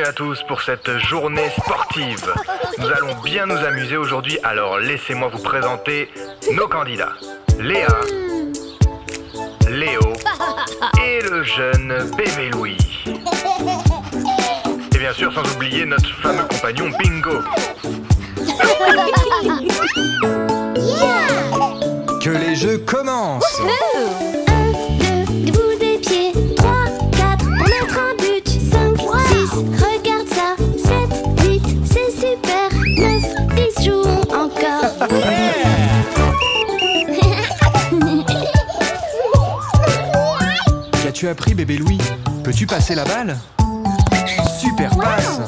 bienvenue à tous pour cette journée sportive. Nous allons bien nous amuser aujourd'hui, alors laissez-moi vous présenter nos candidats. Léa, Léo et le jeune bébé Louis. Et bien sûr, sans oublier notre fameux compagnon Bingo. Que les jeux commencent. 1, 2, debout des pieds. 3, 4, pour mettre un but. 5, 6, regarde ça. 7, 8, c'est super. 9, 10, jouons encore. Qu'as-tu appris, bébé Louis? Peux-tu passer la balle? Super passe.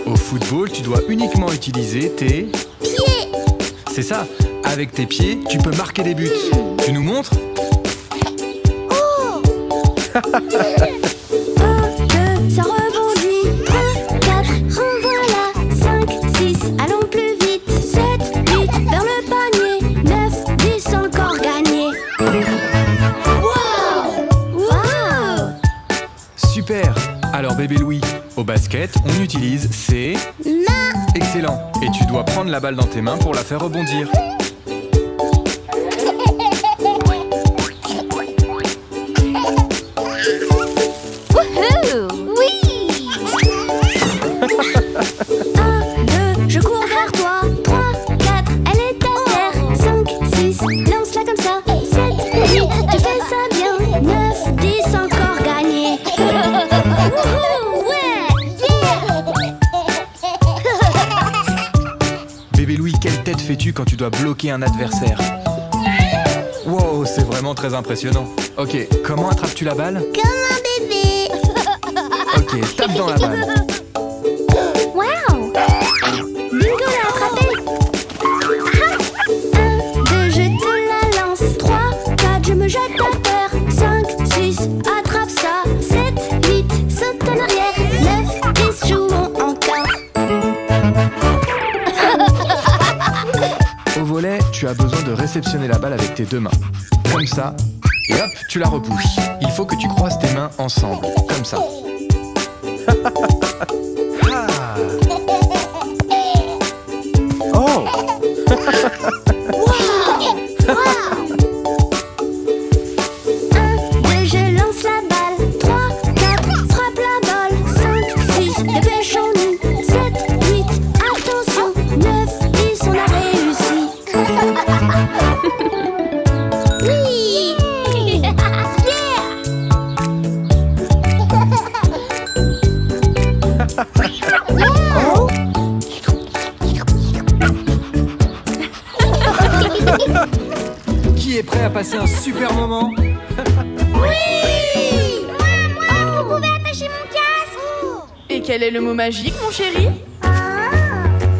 Au football, tu dois uniquement utiliser tes Pieds. C'est ça. Avec tes pieds, tu peux marquer des buts. Tu nous montres? Oh. 1, 2, ça rebondit. 3, 4, renvoie-la. 5, 6, allons plus vite. 7, 8, vers le panier. 9, 10, encore gagné. Wow. Super. Alors, bébé Louis, au basket, on utilise ses Main. Excellent. Et tu dois prendre la balle dans tes mains pour la faire rebondir. Wouhou. Oui. 1, 2, je cours vers toi. 3, 4, elle est à terre. 5, 6, lance-la comme ça. 7, 8, tu fais ça bien. 9, 10, encore gagné. Wouhou. Ouais. Bébé Louis, quelle tête fais-tu quand tu dois bloquer un adversaire? Wow, c'est vraiment très impressionnant. Ok, comment attrapes-tu la balle? Comme un bébé. Ok, tape dans la balle. Wow. Bingo l'a attrapé. 1, 2, je te la lance. 3, 4, je me jette à terre. 5, 6, attrape ça. 7, 8, saute en arrière. 9, 10, jouons encore. Au volley, tu as besoin de réceptionner la balle avec tes deux mains. Comme ça. Et hop, tu la repousses. Il faut que tu croises tes mains ensemble. Comme ça. Ah. Oh. Wow. 1, 2, je lance la balle. 3, 4, frappe la balle. 5, 6, dépêchons-nous. 7, 8, attention. 9, 10, on a réussi. Oui. Yeah. Oh. Qui est prêt à passer un super moment? Oui. Moi, vous pouvez attacher mon casque. Et quel est le mot magique, mon chéri?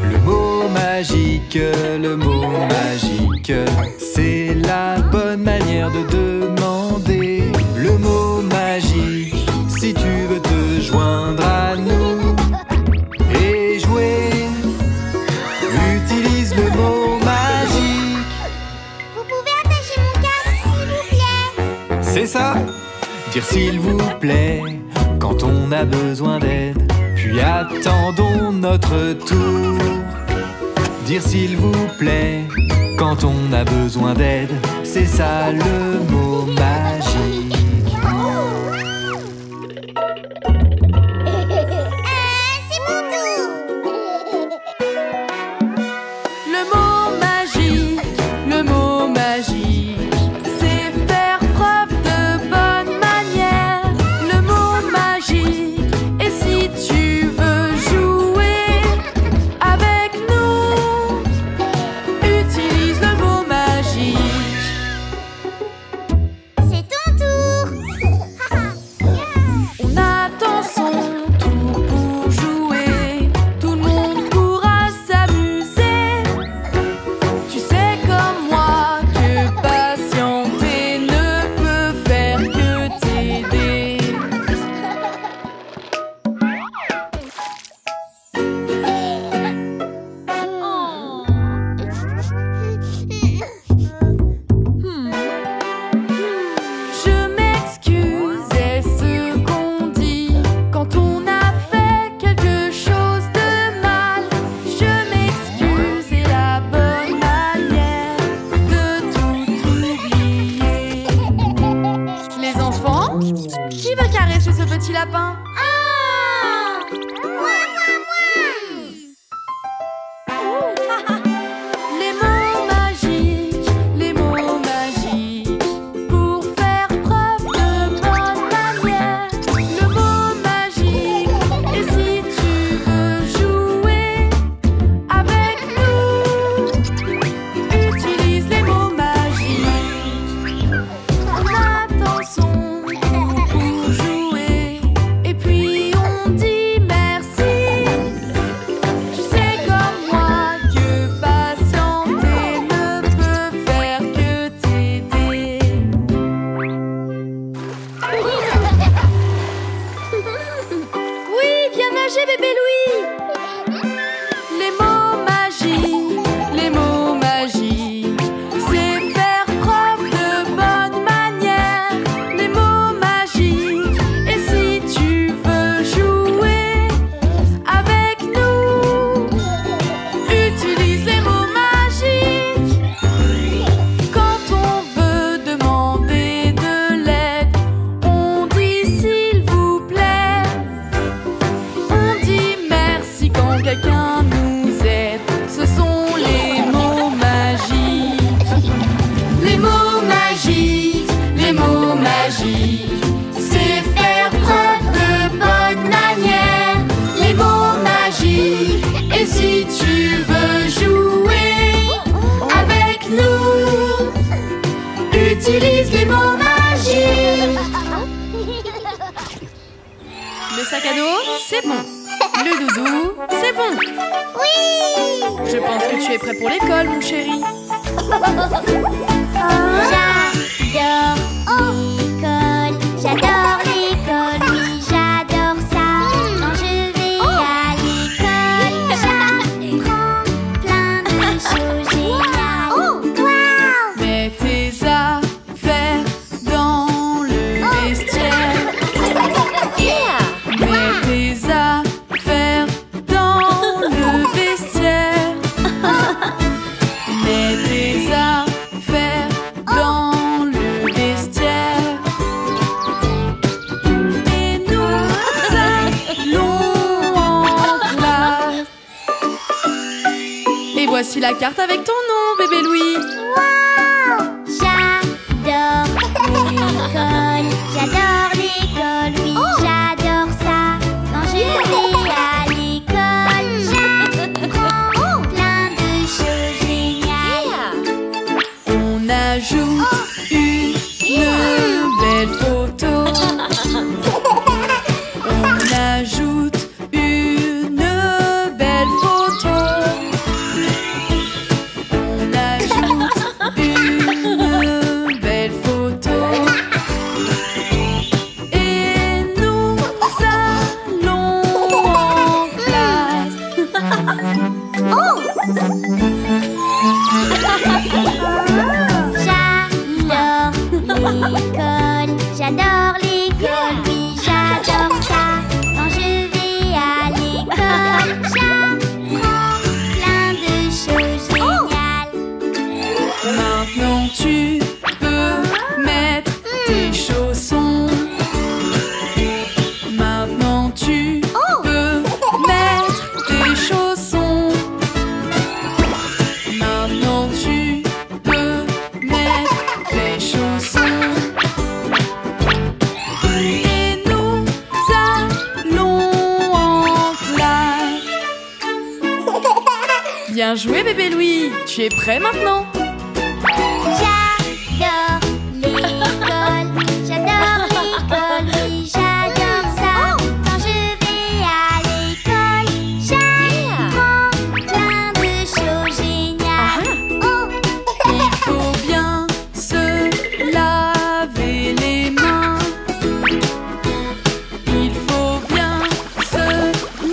Le mot magique, c'est la bonne manière de demander. Le mot magique, si tu veux te joindre à nous et jouer, utilise le mot magique. Vous pouvez attacher mon casque, s'il vous plaît. C'est ça, dire s'il vous plaît quand on a besoin d'aide, puis attendons notre tour. Dire s'il vous plaît quand on a besoin d'aide, c'est ça le mot magique. C'est mon tour. Le mot magique, c'est faire preuve de bonne manière. Le mot magique, et si tu veux jouer avec nous, utilise le mot magique. C'est Qui veut caresser ce petit lapin? Les mots magiques, pour faire preuve de bonne manière. Le mot magique, et si tu veux jouer avec nous, utilise les mots magiques. On attend son tour pour jouer, et puis on dit merci. Tu sais comme moi que patienter ne peut faire que t'aider. Oui, viens nager bébé Louis. Les mots magiques, c'est faire preuve de bonne manière. Les mots magiques, et si tu veux jouer avec nous, utilise les mots magiques. Quand on veut demander de l'aide, on dit s'il vous plaît. On dit merci quand quelqu'un nous aide. Ce sont les mots magiques. Les mots magiques, c'est faire preuve de bonne manière. Les mots magiques, et si tu veux jouer avec nous, utilise les mots magiques. Le sac à dos, c'est bon. Le doudou, c'est bon. Oui! Je pense que tu es prêt pour l'école, mon chéri. J'adore l'école, oui j'adore ça. Quand je vais à l'école, j'apprends plein de choses géniales. Mets tes affaires dans le vestiaire. Mets tes affaires dans le vestiaire. Mets tes affaires dans le vestiaire. Et nous allons en classe. Et voici la carte avec ton nom, bébé Louis. J'adore l'école, oui j'adore ça. Quand je vais à l'école, j'apprends plein de choses géniales. On ajoute une belle photo. On ajoute une belle photo. On ajoute une belle photo. Et nous allons en classe. J'adore l'école, oui j'adore ça. Quand je vais à l'école, j'apprends plein de choses géniales. Maintenant tu peux mettre tes chaussons. Maintenant tu peux mettre tes chaussons. Maintenant tu peux mettre tes chaussons. Et nous allons en classe. Bien joué bébé Louis. Tu es prêt maintenant? J'adore l'école, oui j'adore ça. Quand je vais à l'école, j'apprends plein de choses géniales. Il faut bien se laver les mains. Il faut bien se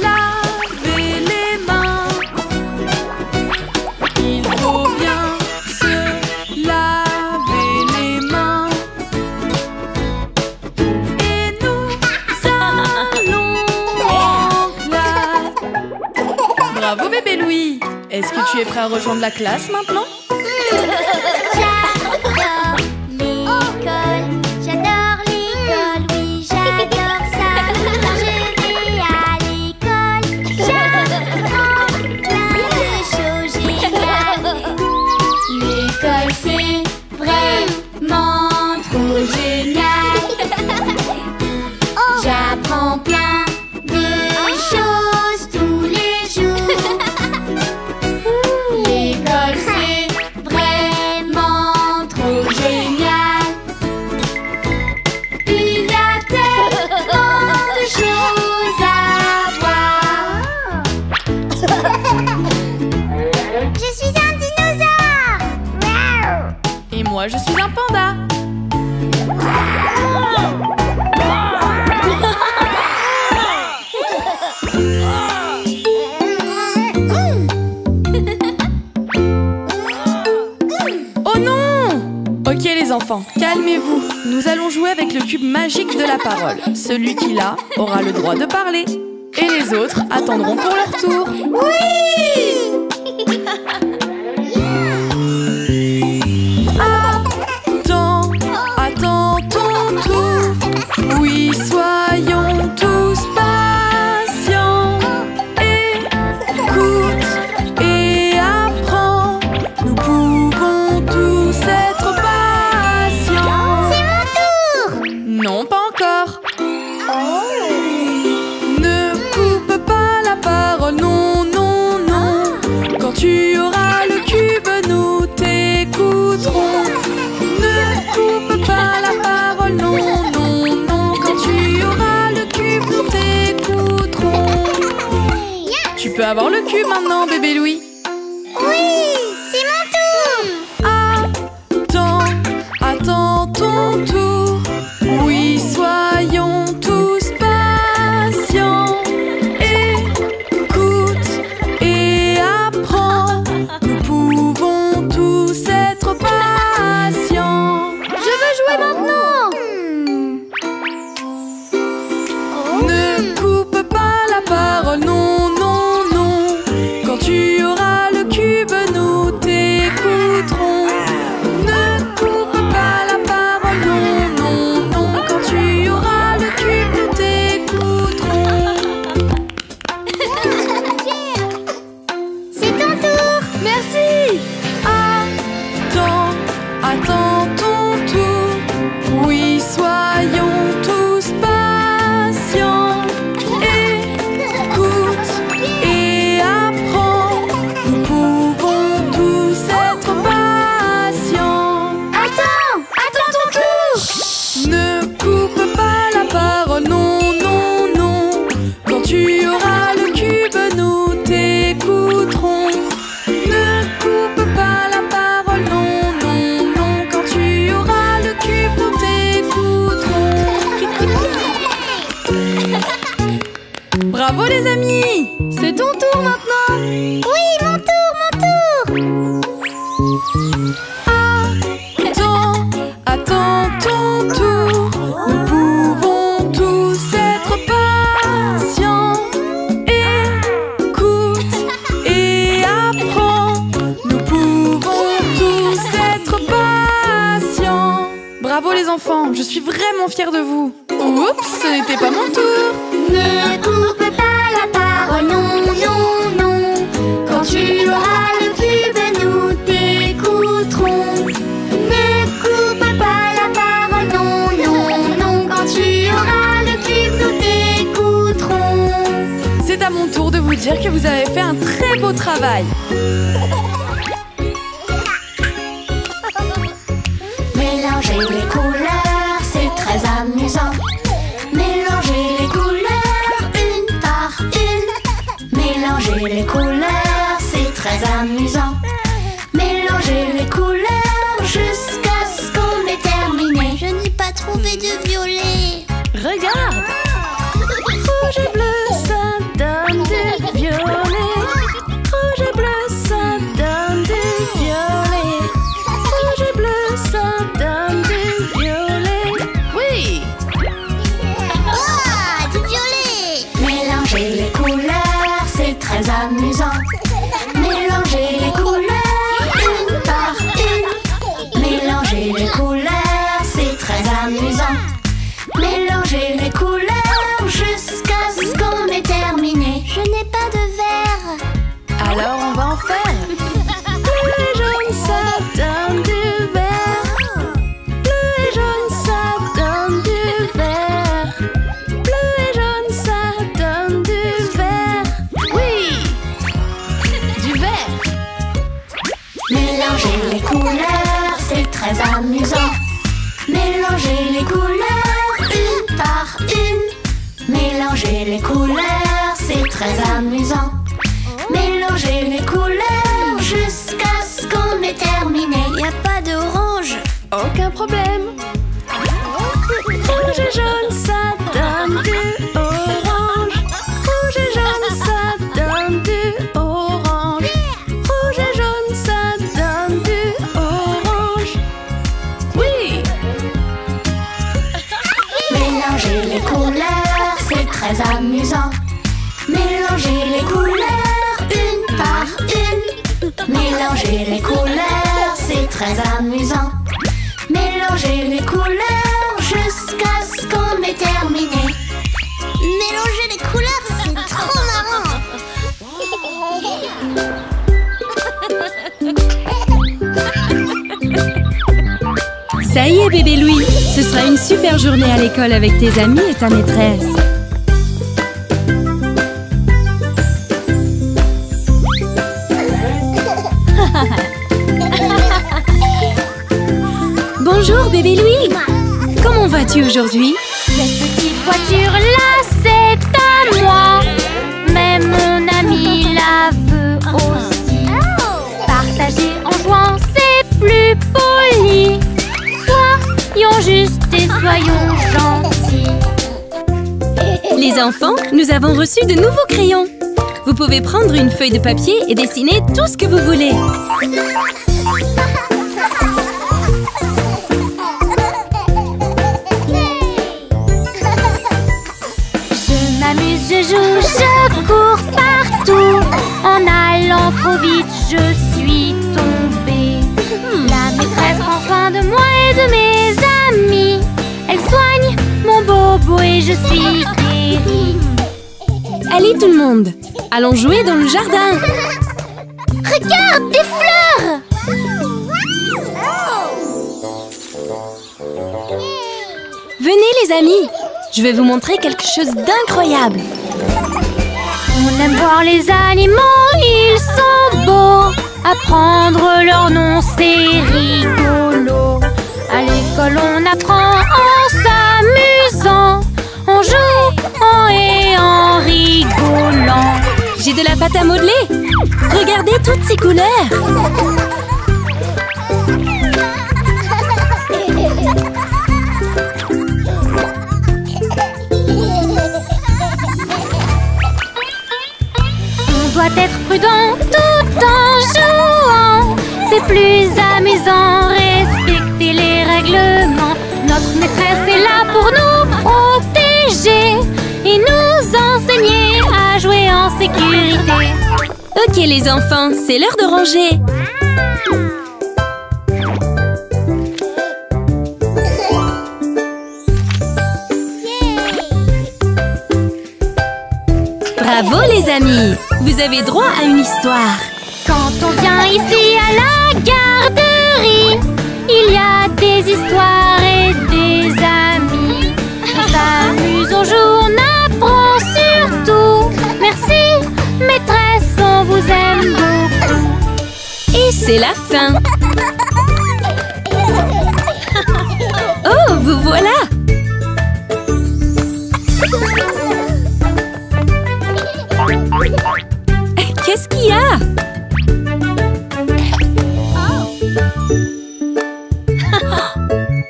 laver les mains. Il faut bien se laver les mains. Et nous allons en classe. Bravo bébé Louis. Est-ce que tu es prêt à rejoindre la classe maintenant? J'adore l'école, Calmez-vous, nous allons jouer avec le cube magique de la parole. Celui qui l'a aura le droit de parler. Et les autres attendront pour leur tour. Oui! Attends ton tour. Oui, soyons tous patients. Écoute et apprends. Nous pouvons tous être patients. C'est mon tour! Non, pas encore. Ne coupe pas la parole, non, non, non. Quand tu auras le cube, nous t'écouterons. Ne coupe pas la parole, non, non, non. Quand tu auras le cube, nous t'écouterons. Tu peux avoir le cube maintenant, bébé Louis. Oui, c'est mon tour! Attends ton tour. Oui, soyons tous patients. Écoute et apprends. Nous pouvons tous être patients. Je veux jouer maintenant! Ne coupe pas la parole, non, non, non. Quand tu auras le cube, nous t'écouterons. Ne coupe pas la parole, non, non, non. Quand tu auras le cube, nous t'écouterons. C'est ton tour! Merci. Attends ton tour. Oui, soyons tous patients. Écoute et apprends. Nous pouvons tous être patients. Attends ton tour! Ne coupe pas la parole, non, non, non. Quand tu auras le cube, nous t'écouterons. Ne coupe pas la parole, non, non, non. Quand tu auras le cube, nous t'écouterons. Bravo les amis! C'est ton tour maintenant! Oui, mon tour! Attends ton tour. Nous pouvons tous être patients. Écoute et apprends. Nous pouvons tous être patients. Bravo les enfants, je suis vraiment fière de vous. Oups, ce n'était pas mon tour. Ne coupe pas la parole, non, non, non. Quand tu auras le cube, nous t'écouterons. Ne coupe pas la parole, non, non, non. Quand tu auras le cube, nous t'écouterons. C'est à mon tour de vous dire que vous avez fait un très beau travail. Mélanger les couleurs, c'est très amusant. Mélanger les couleurs une par une. Mélanger les couleurs, c'est très amusant. Mélanger les couleurs jusqu'à ce qu'on ait terminé. Je n'ai pas trouvé de violet. Regarde! Rouge et bleu, ça donne du violet. Rouge et bleu, ça donne du violet. Rouge et bleu, ça donne du violet. Oui! Ah, du violet! Mélanger les couleurs, c'est très amusant. Mélanger les couleurs une par une. Mélanger les couleurs, c'est très amusant. Mélanger les couleurs jusqu'à ce qu'on ait terminé. Je n'ai pas de verre. Alors on va en faire. Bleu et jaune, ça donne du vert. Bleu et jaune, ça donne du vert. Bleu et jaune, ça donne du vert. Oui! Du vert. Mélanger les couleurs, c'est très amusant. Mélanger les couleurs une par une. Mélanger les couleurs, c'est très amusant. Mélanger les couleurs jusqu'à ce qu'on ait terminé. Y a pas d'orange. Aucun problème. Rouge et jaune, ça donne du orange. Rouge et jaune, ça donne du orange. Rouge et jaune, ça donne du orange. Oui! Mélanger les couleurs, c'est très amusant. Mélanger les couleurs, une par une. Mélanger les couleurs, c'est très amusant. Mélanger les couleurs jusqu'à ce qu'on ait terminé. Mélanger les couleurs, c'est trop marrant. Ça y est, bébé Louis, ce sera une super journée à l'école avec tes amis et ta maîtresse. Bonjour, bébé Louis. Comment vas-tu aujourd'hui? Cette petite voiture-là, c'est à moi. Même mon ami la veut aussi. Partager en jouant, c'est plus poli. Soyons justes et soyons gentils. Les enfants, nous avons reçu de nouveaux crayons. Vous pouvez prendre une feuille de papier et dessiner tout ce que vous voulez. Je m'amuse, je joue, je cours partout. En allant trop vite, je suis tombée. La maîtresse prend soin de moi et de mes amis. Elle soigne mon bobo et je suis guérie. Allez tout le monde, allons jouer dans le jardin. Regarde, des fleurs! Venez les amis, je vais vous montrer quelque chose d'incroyable. On aime voir les animaux, ils sont beaux. Apprendre leur nom, c'est rigolo. À l'école, on apprend en s'amusant. On joue et en rigolant. J'ai de la pâte à modeler. Regardez toutes ces couleurs. On doit être prudent tout en jouant. C'est plus amusant, respecter les règlements. Notre maîtresse est là pour nous protéger et nous enseigner à jouer en sécurité. Ok les enfants, c'est l'heure de ranger. Bravo les amis, vous avez droit à une histoire. Quand on vient ici à la garderie, il y a des histoires et des amis. On s'amuse, on joue, on apprend surtout. Merci, maîtresse, on vous aime beaucoup. Et c'est la fin. Oh, vous voilà. Qu'est-ce qu'il y a?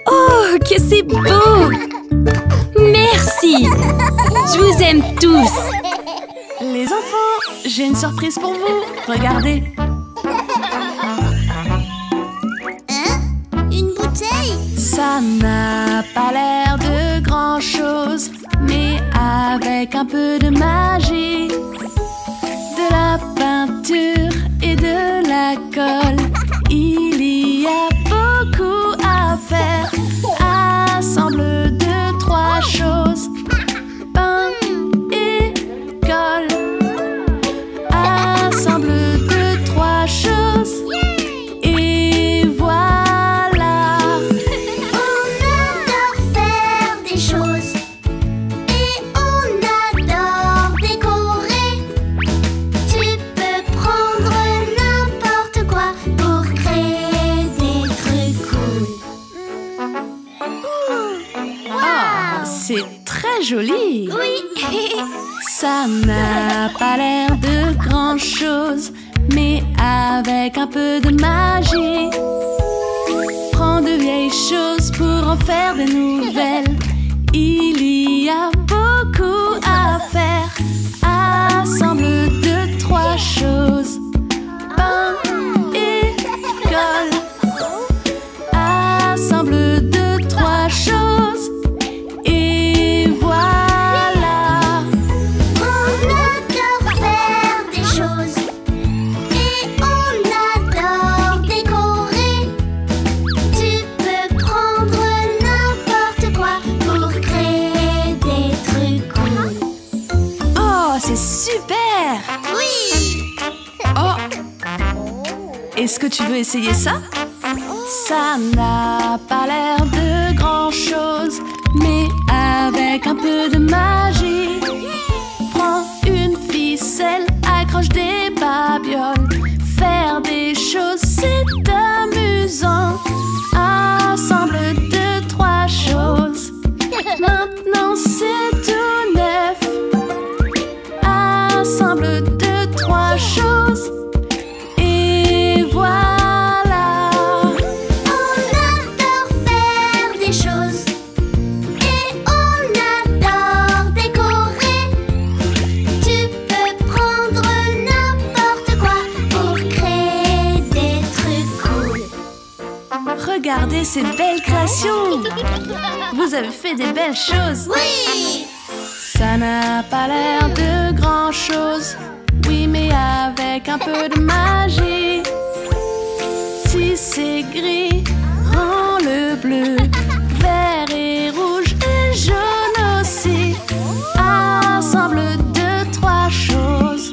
Oh, que c'est beau! Merci! Je vous aime tous! Les enfants, j'ai une surprise pour vous. Regardez. Une bouteille? Ça n'a pas l'air de grand-chose, mais avec un peu de magie, de la peinture et de la colle, il y a beaucoup à faire. Assemble 2, 3 choses, pain et colle. Assemble 2, 3 choses et voilà. On adore faire des choses et on adore décorer. Tu peux prendre n'importe quoi pour créer des trucs cool. Ah, c'est très joli. Oui. Ça n'a pas l'air de grand-chose, mais avec un peu de magie, prends de vieilles choses pour en faire des nouvelles. Il y a beaucoup à faire. Assemble 2, 3 choses, pain et colle. Assemble 2, 3 choses et c'est super! Oui! Oh! Est-ce que tu veux essayer ça? Ça n'a pas l'air de grand-chose, mais avec un peu de magie. Prends une ficelle, accroche des babioles. Faire des choses, c'est amusant. Assemble 2, 3 choses. Maintenant c'est tout neuf. Assemble 2, 3 choses. Et voilà. On adore faire des choses et on adore décorer. Tu peux prendre n'importe quoi pour créer des trucs cool. Regardez ces belles créations. Vous avez fait des belles choses. Oui! Ça n'a pas l'air de grand-chose. Oui, mais avec un peu de magie. Si c'est gris, rends-le bleu. Vert et rouge et jaune aussi. Assemble 2, 3 choses.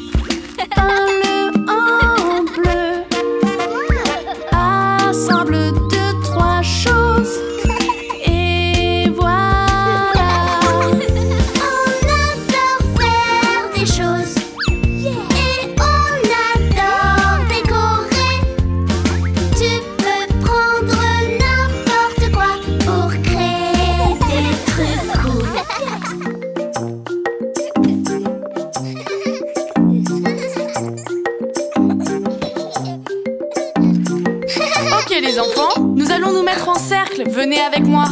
Peins-le en bleu. Assemble 2, 3 choses. Et voilà. On adore faire des choses et on adore décorer. Tu peux prendre n'importe quoi pour créer des trucs Ok les enfants, nous allons nous mettre en cercle. Venez avec moi.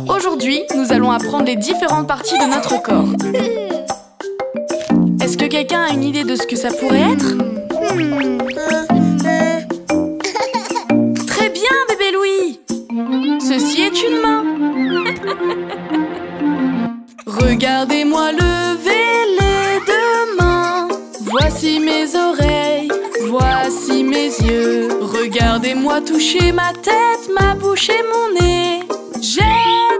Aujourd'hui, nous allons apprendre les différentes parties de notre corps. Est-ce que quelqu'un a une idée de ce que ça pourrait être? Très bien, bébé Louis. Ceci est une main. Regardez-moi lever les deux mains. Voici mes oreilles, voici mes yeux. Regardez-moi toucher ma tête, ma bouche et mon nez. J'ai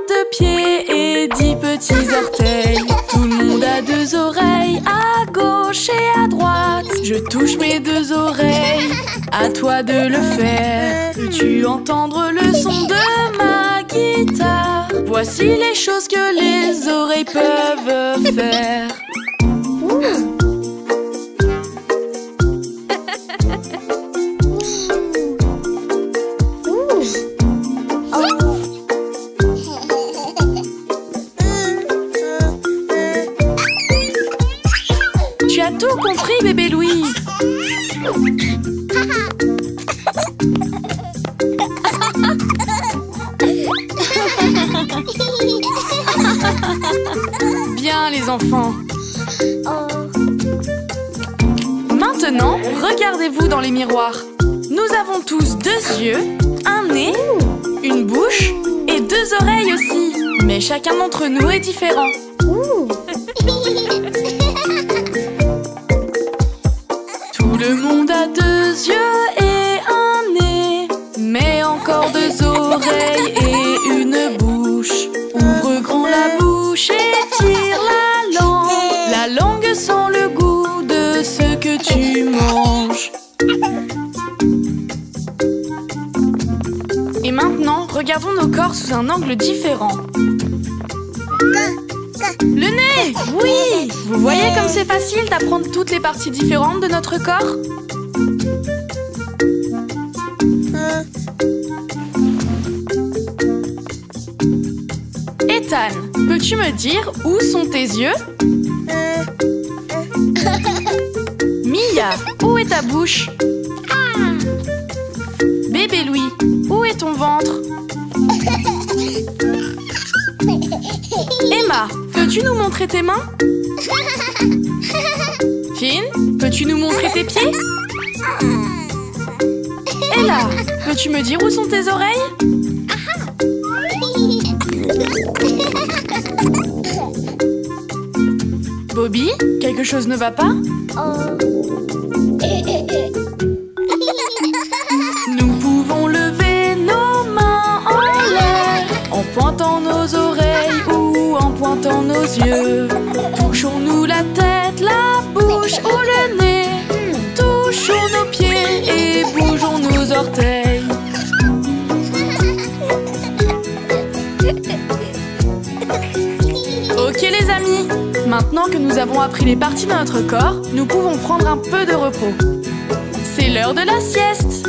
2 pieds et 10 petits orteils. Tout le monde a 2 oreilles, à gauche et à droite. Je touche mes 2 oreilles, à toi de le faire. Peux-tu entendre le son de ma guitare? Voici les choses que les oreilles peuvent faire. Tu as tout compris, bébé Louis. Bien, les enfants. Maintenant, regardez-vous dans les miroirs. Nous avons tous 2 yeux, un nez, une bouche et 2 oreilles aussi. Mais chacun d'entre nous est différent. Tout le monde a 2 yeux et un nez, mais encore 2 oreilles et une bouche. Ouvre grand la bouche et tire la langue. La langue sent le goût de ce que tu manges. Et maintenant, regardons nos corps sous un angle différent. Le nez! Oui! Vous voyez comme c'est facile d'apprendre toutes les parties différentes de notre corps? Ethan, peux-tu me dire où sont tes yeux? Mia, où est ta bouche? Bébé Louis, où est ton ventre? Emma, peux-tu nous montrer tes mains? Finn, peux-tu nous montrer tes pieds? Ella, peux-tu me dire où sont tes oreilles? Bobby, quelque chose ne va pas? Nous pouvons lever nos mains en l'air en pointant nos oreilles ou en pointant nos yeux. Touchons-nous la tête, la bouche ou le nez. Touchons nos pieds et bougeons nos orteils. Ok les amis, maintenant que nous avons appris les parties de notre corps, nous pouvons prendre un peu de repos. C'est l'heure de la sieste.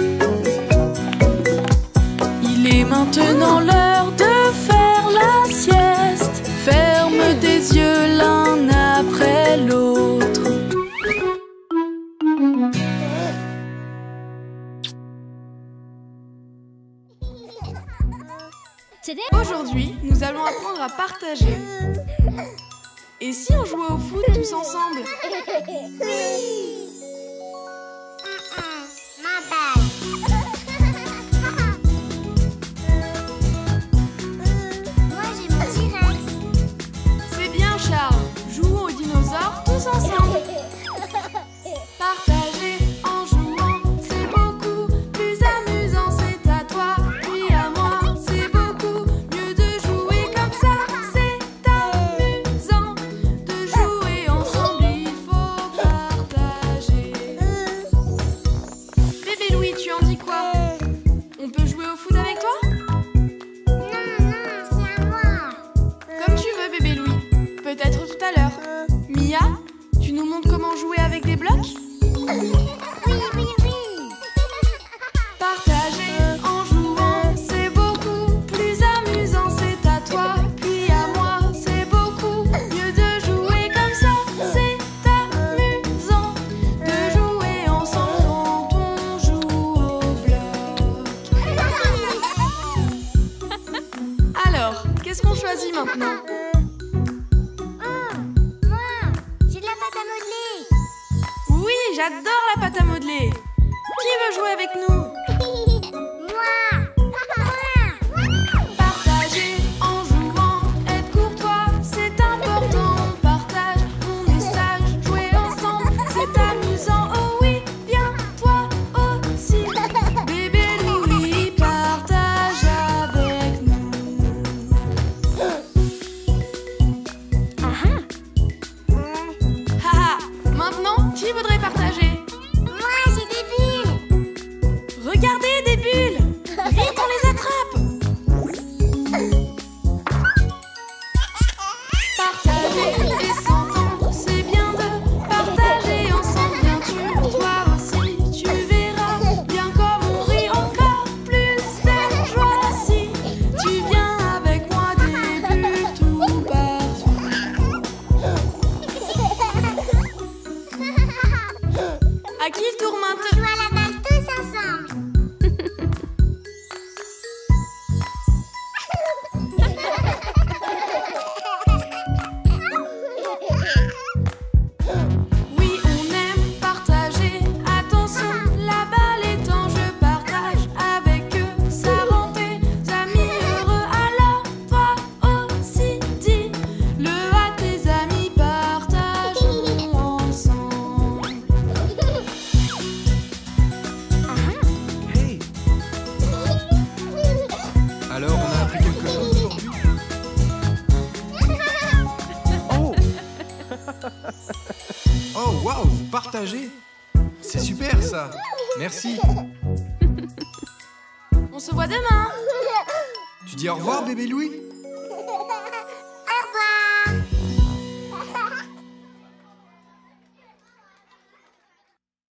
Il est maintenant l'heure de faire la sieste. Ferme tes yeux l'un après l'autre. Aujourd'hui, nous allons apprendre à partager. Et si on jouait au foot tous ensemble? Ma balle. Moi j'ai mon T-Rex. C'est bien Charles, jouons aux dinosaures tous ensemble. Partager en jouant, c'est beaucoup plus amusant. C'est à toi, puis à moi, c'est beaucoup mieux de jouer comme ça. C'est amusant de jouer ensemble, il faut partager. Bébé Louis, tu en dis quoi? On peut jouer au foot avec toi? Non, c'est à moi. Comme tu veux, bébé Louis. Peut-être tout à l'heure. Mia, tu nous montres comment jouer avec des blocs? Oui. Partager en jouant, c'est beaucoup plus amusant. C'est à toi, puis à moi, c'est beaucoup mieux de jouer comme ça. C'est amusant de jouer ensemble quand on joue au bloc. Alors, qu'est-ce qu'on choisit maintenant? Moi, j'ai de la pâte à modeler. Oui, j'adore la pâte à modeler. Qui veut jouer avec nous? Moi. Partager en jouant, être courtois, c'est important. On partage, on est sage, jouer ensemble, c'est amusant. Oh oui, viens toi aussi. Bébé Louis, partage avec nous. Haha, maintenant, qui voudrait partager? Moi, j'ai des bulles. Regardez des bulles. Vite, on les attrape. Partager et s'entendre, c'est bien de partager ensemble. Bien tu, toi aussi, tu verras bien comme on rit encore plus de joie si tu viens avec moi. Des bulles tout partout. À qui le tour On maintenant? joue à la balle tous ensemble. Oui, on aime partager. Attention, la balle est en jeu. Partage avec eux, ça rend tes amis heureux. Alors, toi aussi, dis-le à tes amis. Partageons ensemble. Hey! Alors, on a appris quelque chose aujourd'hui? Oh! Oh, waouh! Partager! C'est super ça! Merci! On se voit demain. Tu dis au revoir, bébé Louis?